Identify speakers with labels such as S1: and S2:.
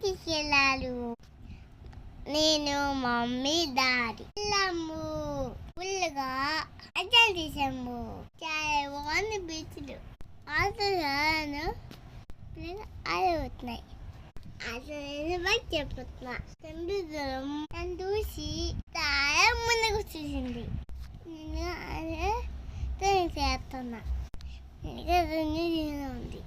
S1: తీసుకెళ్ళారు. నేను mummy daddy వెళ్ళాము. ఫుల్గా ఎంజాయ్ చేసాము. చాలా బాగుంది బీచ్లు. అసలు అడుగుతున్నాయి. అసలు నేను బయట చెప్పుతున్నా. సముద్రం నన్ను చూసి చాలా ముందుకు చూసింది. నేను అదే చేస్తున్నా. ఇంకా ఉంది.